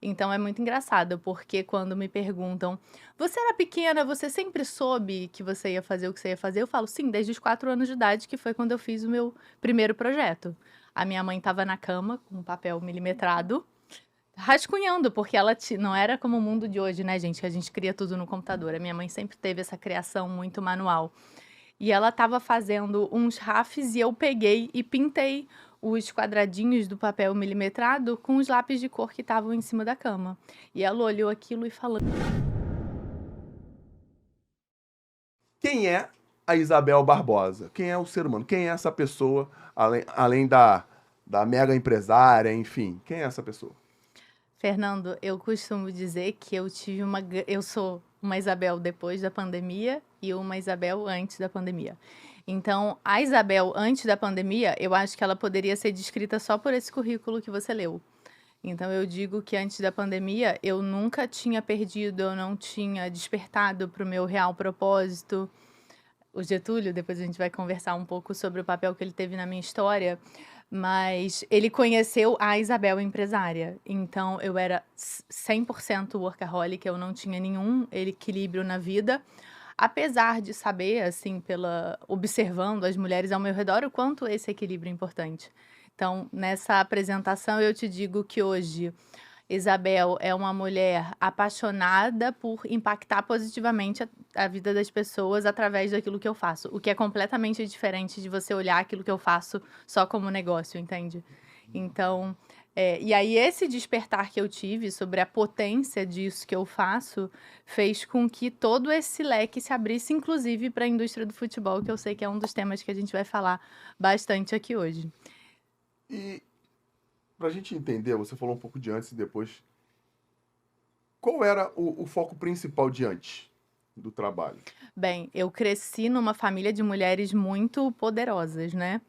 Então é muito engraçado, porque quando me perguntam: "Você era pequena, você sempre soube que você ia fazer o que você ia fazer?" Eu falo: "Sim, desde os 4 anos de idade, que foi quando eu fiz o meu primeiro projeto." A minha mãe estava na cama com um papel milimetrado, rascunhando, porque ela não era como o mundo de hoje, né, gente, que a gente cria tudo no computador. A minha mãe sempre teve essa criação muito manual. E ela estava fazendo uns rafes e eu peguei e pintei os quadradinhos do papel milimetrado com os lápis de cor que estavam em cima da cama. E ela olhou aquilo e falou: Quem é a Isabel Barbosa? Quem é o ser humano? Quem é essa pessoa, além da mega empresária, enfim? Quem é essa pessoa? "Fernando, eu costumo dizer que eu sou uma Isabel depois da pandemia e uma Isabel antes da pandemia." Então, a Isabel antes da pandemia, eu acho que ela poderia ser descrita só por esse currículo que você leu. Então eu digo que antes da pandemia eu nunca tinha perdido, eu não tinha despertado para o meu real propósito. O Getúlio, depois a gente vai conversar um pouco sobre o papel que ele teve na minha história, mas ele conheceu a Isabel empresária. Então eu era 100% workaholic, eu não tinha nenhum equilíbrio na vida, apesar de saber, assim, pela observando as mulheres ao meu redor, o quanto esse equilíbrio é importante. Então, nessa apresentação eu te digo que hoje Isabel é uma mulher apaixonada por impactar positivamente a vida das pessoas através daquilo que eu faço, o que é completamente diferente de você olhar aquilo que eu faço só como negócio, entende? Então, e aí esse despertar que eu tive sobre a potência disso que eu faço, fez com que todo esse leque se abrisse, inclusive para a indústria do futebol, que eu sei que é um dos temas que a gente vai falar bastante aqui hoje. E para a gente entender, você falou um pouco de antes e depois. Qual era o foco principal de antes do trabalho? Bem, eu cresci numa família de mulheres muito poderosas, né.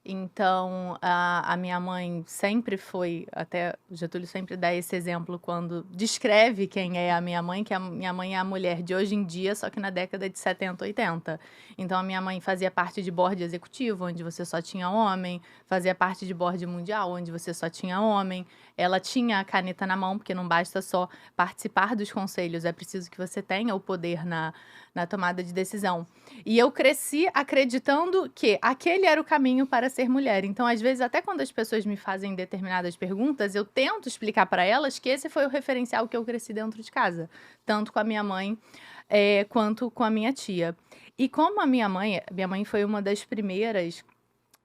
Então, a minha mãe sempre foi, até o Getúlio sempre dá esse exemplo quando descreve quem é a minha mãe, que a minha mãe é a mulher de hoje em dia, só que na década de 70, 80. Então a minha mãe fazia parte de board executivo, onde você só tinha homem, fazia parte de board mundial, onde você só tinha homem. Ela tinha a caneta na mão, porque não basta só participar dos conselhos, é preciso que você tenha o poder na tomada de decisão. E eu cresci acreditando que aquele era o caminho para ser mulher. Então, às vezes, até quando as pessoas me fazem determinadas perguntas, eu tento explicar para elas que esse foi o referencial que eu cresci dentro de casa, tanto com a minha mãe, quanto com a minha tia. E como a minha mãe foi uma das primeiras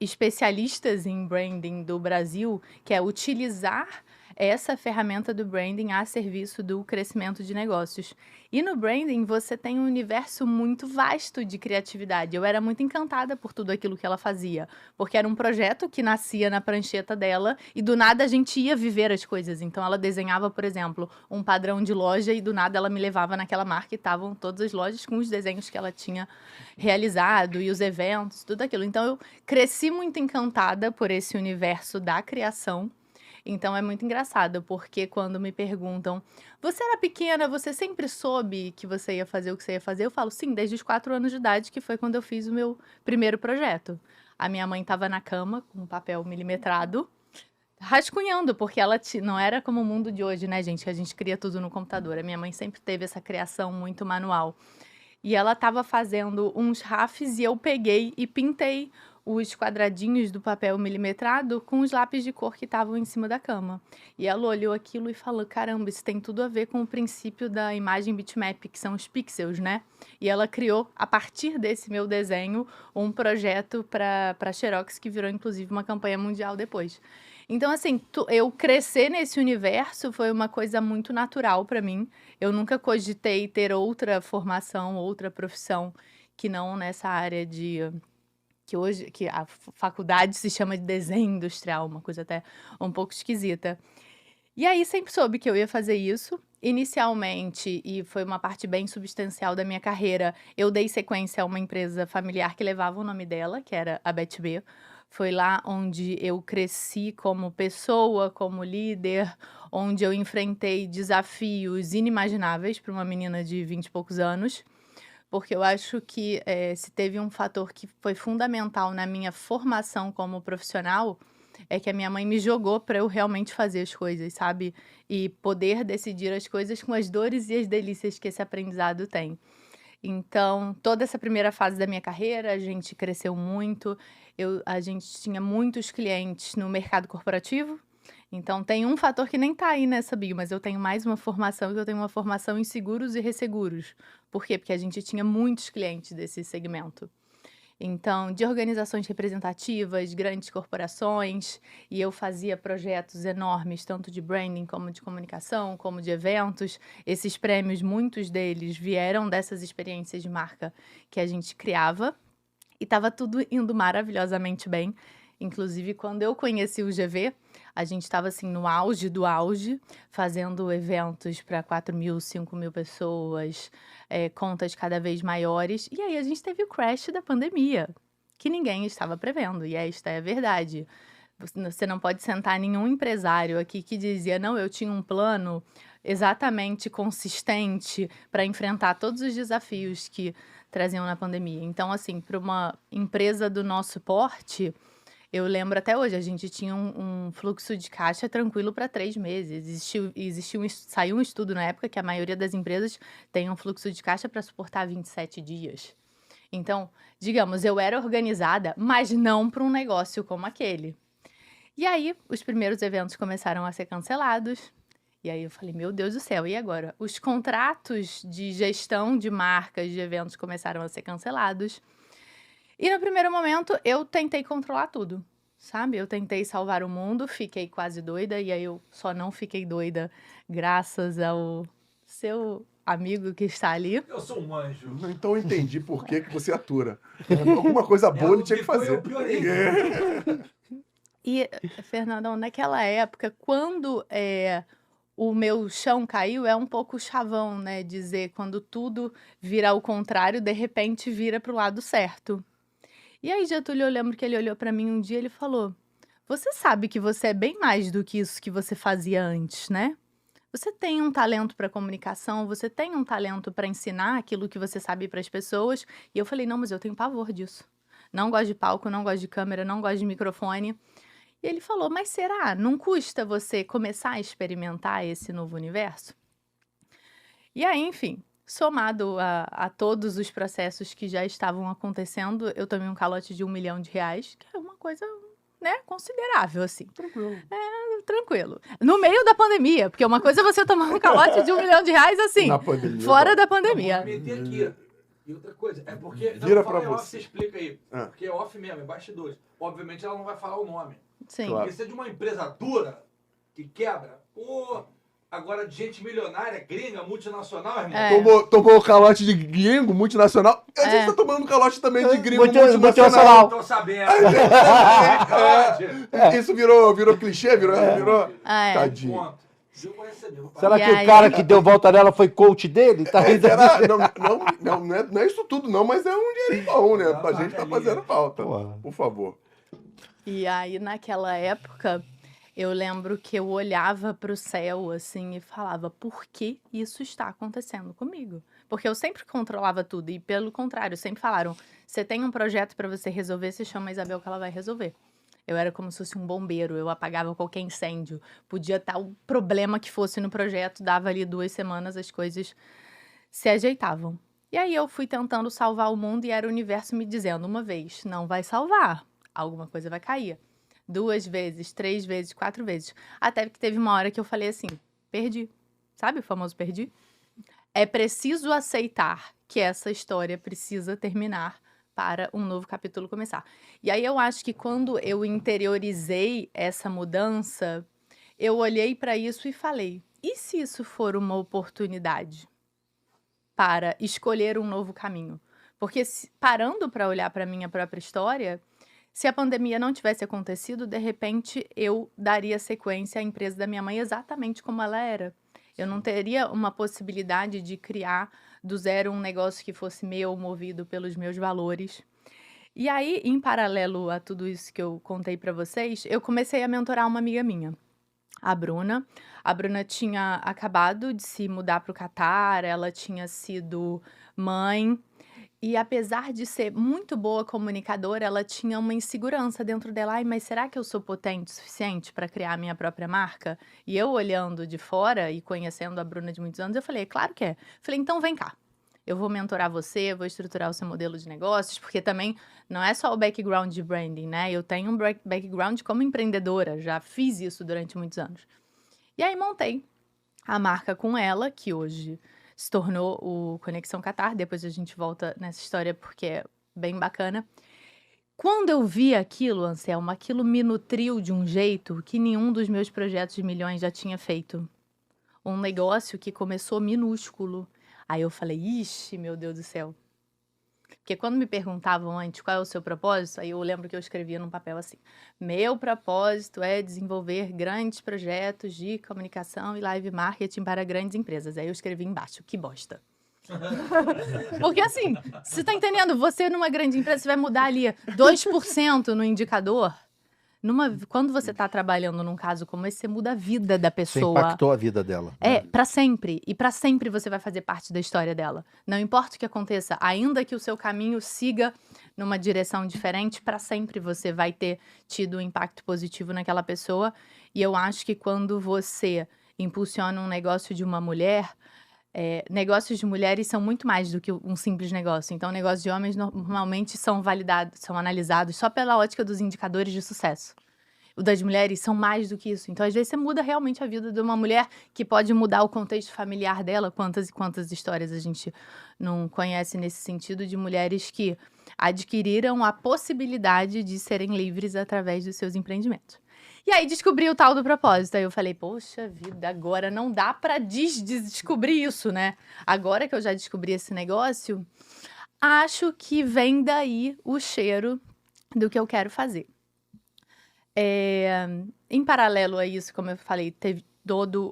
especialistas em branding do Brasil, que é utilizar essa ferramenta do branding a serviço do crescimento de negócios. E no branding você tem um universo muito vasto de criatividade. Eu era muito encantada por tudo aquilo que ela fazia, porque era um projeto que nascia na prancheta dela e do nada a gente ia viver as coisas. Então ela desenhava, por exemplo, um padrão de loja e do nada ela me levava naquela marca e estavam todas as lojas com os desenhos que ela tinha realizado e os eventos, tudo aquilo. Então eu cresci muito encantada por esse universo da criação. Então é muito engraçado, porque quando me perguntam: "Você era pequena, você sempre soube que você ia fazer o que você ia fazer?" Eu falo: "Sim, desde os 4 anos de idade, que foi quando eu fiz o meu primeiro projeto." A minha mãe estava na cama com um papel milimetrado, rascunhando, porque ela não era como o mundo de hoje, né, gente, que a gente cria tudo no computador. A minha mãe sempre teve essa criação muito manual. E ela estava fazendo uns rafes e eu peguei e pintei os quadradinhos do papel milimetrado com os lápis de cor que estavam em cima da cama. E ela olhou aquilo e falou: "Caramba, isso tem tudo a ver com o princípio da imagem bitmap, que são os pixels, né?" E ela criou, a partir desse meu desenho, um projeto para Xerox que virou inclusive uma campanha mundial depois. Então, assim, eu crescer nesse universo foi uma coisa muito natural para mim. Eu nunca cogitei ter outra formação, outra profissão que não nessa área de que a faculdade se chama de desenho industrial, uma coisa até um pouco esquisita. E aí sempre soube que eu ia fazer isso. Inicialmente, e foi uma parte bem substancial da minha carreira, eu dei sequência a uma empresa familiar que levava o nome dela, que era a BetB. Foi lá onde eu cresci como pessoa, como líder, onde eu enfrentei desafios inimagináveis para uma menina de 20 e poucos anos, porque eu acho que, se teve um fator que foi fundamental na minha formação como profissional, é que a minha mãe me jogou para eu realmente fazer as coisas, sabe? E poder decidir as coisas com as dores e as delícias que esse aprendizado tem. Então, toda essa primeira fase da minha carreira, a gente cresceu muito. A gente tinha muitos clientes no mercado corporativo. Então, tem um fator que nem está aí nessa bio, mas eu tenho mais uma formação, que eu tenho uma formação em seguros e resseguros. Por quê? Porque a gente tinha muitos clientes desse segmento. Então, de organizações representativas, grandes corporações, e eu fazia projetos enormes, tanto de branding como de comunicação, como de eventos. Esses prêmios, muitos deles vieram dessas experiências de marca que a gente criava, e estava tudo indo maravilhosamente bem. Inclusive, quando eu conheci o GV, a gente estava assim no auge do auge, fazendo eventos para 4.000, 5.000 pessoas, contas cada vez maiores. E aí a gente teve o crash da pandemia, que ninguém estava prevendo, e esta é a verdade. Você não pode sentar nenhum empresário aqui que dizia, não, eu tinha um plano exatamente consistente para enfrentar todos os desafios que traziam na pandemia. Então, assim, para uma empresa do nosso porte, eu lembro até hoje, a gente tinha um fluxo de caixa tranquilo para 3 meses. Saiu um estudo na época que a maioria das empresas tem um fluxo de caixa para suportar 27 dias. Então, digamos, eu era organizada, mas não para um negócio como aquele. E aí, os primeiros eventos começaram a ser cancelados. E aí eu falei, meu Deus do céu, e agora? Os contratos de gestão de marcas, de eventos começaram a ser cancelados. E no primeiro momento, eu tentei controlar tudo, sabe? Eu tentei salvar o mundo, fiquei quase doida, e aí eu só não fiquei doida graças ao seu amigo que está ali. Eu sou um anjo. Então eu entendi por que você atura. Alguma coisa boa ele tinha que fazer. Eu piorei. E, Fernandão, naquela época, quando o meu chão caiu, é um pouco chavão, né? Dizer, quando tudo vira ao contrário, de repente vira para o lado certo. E aí, Getúlio, eu lembro que ele olhou para mim um dia e ele falou, você sabe que você é bem mais do que isso que você fazia antes, né? Você tem um talento para comunicação, você tem um talento para ensinar aquilo que você sabe para as pessoas. E eu falei, não, mas eu tenho pavor disso. Não gosto de palco, não gosto de câmera, não gosto de microfone. E ele falou, mas será? Não custa você começar a experimentar esse novo universo? E aí, enfim, somado a todos os processos que já estavam acontecendo, eu tomei um calote de R$1 milhão, que é uma coisa, né, considerável, assim. Tranquilo. Tranquilo. No meio da pandemia, porque uma coisa é você tomar um calote de R$1 milhão, assim, Na pandemia, fora da Vou pandemia. meter aqui. E outra coisa, é porque... Vira fala pra em off, você. você explica aí. Ah. Porque é off mesmo, é bastidores. Obviamente ela não vai falar o nome. Sim. Claro. Porque se é de uma empresa dura, que quebra, agora de gente milionária, gringa, multinacional, irmão. É. Tomou calote de gringo multinacional. A gente tá tomando calote também de gringo Multinacional. multinacional. Tô sabendo. Isso virou clichê, virou. É. Tadinho. Ponto. Eu vou receber, vou Será E que aí? o cara que deu volta nela foi coach dele? Tá rindo Será? Não é isso tudo, não, mas é um dinheirinho bom, né? A gente tá fazendo falta. Porra. Por favor. E aí, naquela época, eu lembro que eu olhava para o céu, assim, e falava, por que isso está acontecendo comigo? Porque eu sempre controlava tudo, e pelo contrário, sempre falaram, você tem um projeto para você resolver, você chama a Isabel que ela vai resolver. Eu era como se fosse um bombeiro, eu apagava qualquer incêndio. Podia estar o problema que fosse no projeto, dava ali 2 semanas, as coisas se ajeitavam. E aí eu fui tentando salvar o mundo e era o universo me dizendo, uma vez, não vai salvar, alguma coisa vai cair. 2 vezes, 3 vezes, 4 vezes. Até que teve uma hora que eu falei assim, perdi. Sabe o famoso perdi? É preciso aceitar que essa história precisa terminar para um novo capítulo começar. E aí eu acho que quando eu interiorizei essa mudança, eu olhei para isso e falei, e se isso for uma oportunidade para escolher um novo caminho? Porque parando para olhar para a minha própria história, se a pandemia não tivesse acontecido, de repente eu daria sequência à empresa da minha mãe exatamente como ela era. Eu não teria uma possibilidade de criar do zero um negócio que fosse meu, movido pelos meus valores. E aí, em paralelo a tudo isso que eu contei para vocês, eu comecei a mentorar uma amiga minha, a Bruna. A Bruna tinha acabado de se mudar para o Catar, ela tinha sido mãe. E apesar de ser muito boa comunicadora, ela tinha uma insegurança dentro dela. Ai, mas será que eu sou potente o suficiente para criar a minha própria marca? E eu olhando de fora e conhecendo a Bruna de muitos anos, eu falei, é claro que é. Falei, então vem cá. Eu vou mentorar você, eu vou estruturar o seu modelo de negócios, porque também não é só o background de branding, né? Eu tenho um background como empreendedora, já fiz isso durante muitos anos. E aí montei a marca com ela, que hoje se tornou o Conexão Qatar. Depois a gente volta nessa história porque é bem bacana. Quando eu vi aquilo, Anselmo, aquilo me nutriu de um jeito que nenhum dos meus projetos de milhões já tinha feito. Um negócio que começou minúsculo. Aí eu falei, ixi, meu Deus do céu. Porque quando me perguntavam antes qual é o seu propósito, aí eu lembro que eu escrevia num papel assim: meu propósito é desenvolver grandes projetos de comunicação e live marketing para grandes empresas. Aí eu escrevi embaixo, que bosta. Porque assim, você tá entendendo? Você numa grande empresa, você vai mudar ali 2% no indicador. Quando você tá trabalhando num caso como esse, você muda a vida da Você pessoa. impactou a vida dela. É, pra sempre. E pra sempre você vai fazer parte da história dela. Não importa o que aconteça, ainda que o seu caminho siga numa direção diferente, pra sempre você vai ter tido um impacto positivo naquela pessoa. E eu acho que quando você impulsiona um negócio de uma mulher, negócios de mulheres são muito mais do que um simples negócio. Então, negócios de homens normalmente são validados, são analisados só pela ótica dos indicadores de sucesso. O das mulheres são mais do que isso. Então, às vezes, você muda realmente a vida de uma mulher que pode mudar o contexto familiar dela. Quantas e quantas histórias a gente não conhece nesse sentido de mulheres que adquiriram a possibilidade de serem livres através dos seus empreendimentos. E aí, descobri o tal do propósito. Aí eu falei, poxa vida, agora não dá pra descobrir isso, né? Agora que eu já descobri esse negócio, acho que vem daí o cheiro do que eu quero fazer. Em paralelo a isso, como eu falei, teve todo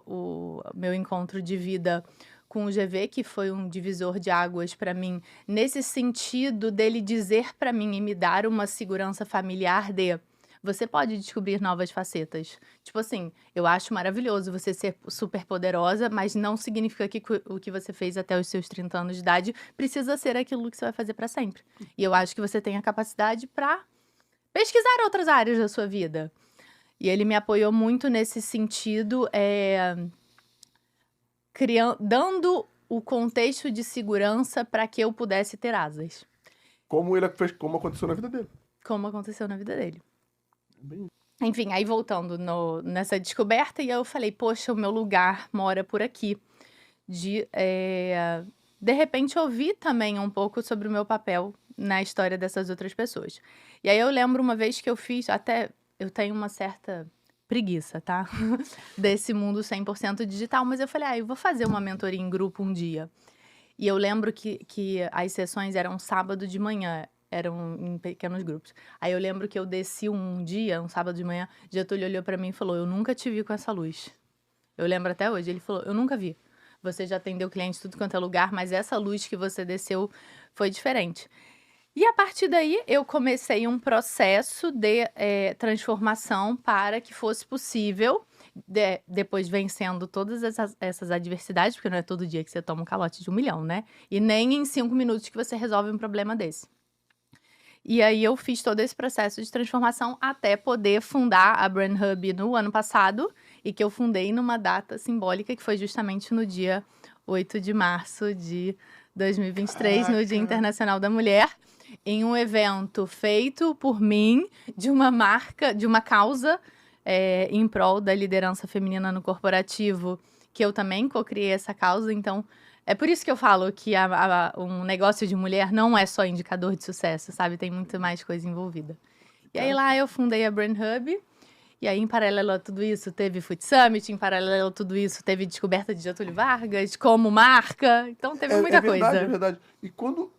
o meu encontro de vida com o GV, que foi um divisor de águas para mim, nesse sentido dele dizer para mim e me dar uma segurança familiar de você pode descobrir novas facetas. Tipo assim, eu acho maravilhoso você ser super poderosa, mas não significa que o que você fez até os seus 30 anos de idade precisa ser aquilo que você vai fazer para sempre. E eu acho que você tem a capacidade para pesquisar outras áreas da sua vida. E ele me apoiou muito nesse sentido, dando o contexto de segurança para que eu pudesse ter asas. Como aconteceu na vida dele. Como aconteceu na vida dele. Bem... Enfim, aí voltando nessa descoberta, e eu falei, poxa, o meu lugar mora por aqui. De repente, ouvir também um pouco sobre o meu papel na história dessas outras pessoas. E aí eu lembro uma vez que eu fiz, até eu tenho uma certa preguiça, tá? Desse mundo 100% digital, mas eu falei, eu vou fazer uma mentoria em grupo um dia. E eu lembro que as sessões eram sábado de manhã, eram em pequenos grupos. Aí eu lembro que eu desci um dia, um sábado de manhã, Getúlio olhou pra mim e falou, eu nunca te vi com essa luz. Eu lembro até hoje, ele falou, eu nunca vi. Você já atendeu cliente tudo quanto é lugar, mas essa luz que você desceu foi diferente. E a partir daí, eu comecei um processo de transformação para que fosse possível, depois vencendo todas essas adversidades, porque não é todo dia que você toma um calote de 1 milhão, né? E nem em 5 minutos que você resolve um problema desse. E aí eu fiz todo esse processo de transformação até poder fundar a Brand Hub no ano passado, e que eu fundei numa data simbólica, que foi justamente no dia 8 de março de 2023, no Dia Internacional da Mulher, em um evento feito por mim, de uma marca, de uma causa em prol da liderança feminina no corporativo, que eu também co-criei essa causa. Então, é por isso que eu falo que um negócio de mulher não é só indicador de sucesso, sabe? Tem muito mais coisa envolvida. E aí lá eu fundei a Brand Hub. E aí, em paralelo a tudo isso, teve Food Summit, em paralelo a tudo isso, teve descoberta de Getúlio Vargas como marca. Então, teve muita coisa. É verdade. E quando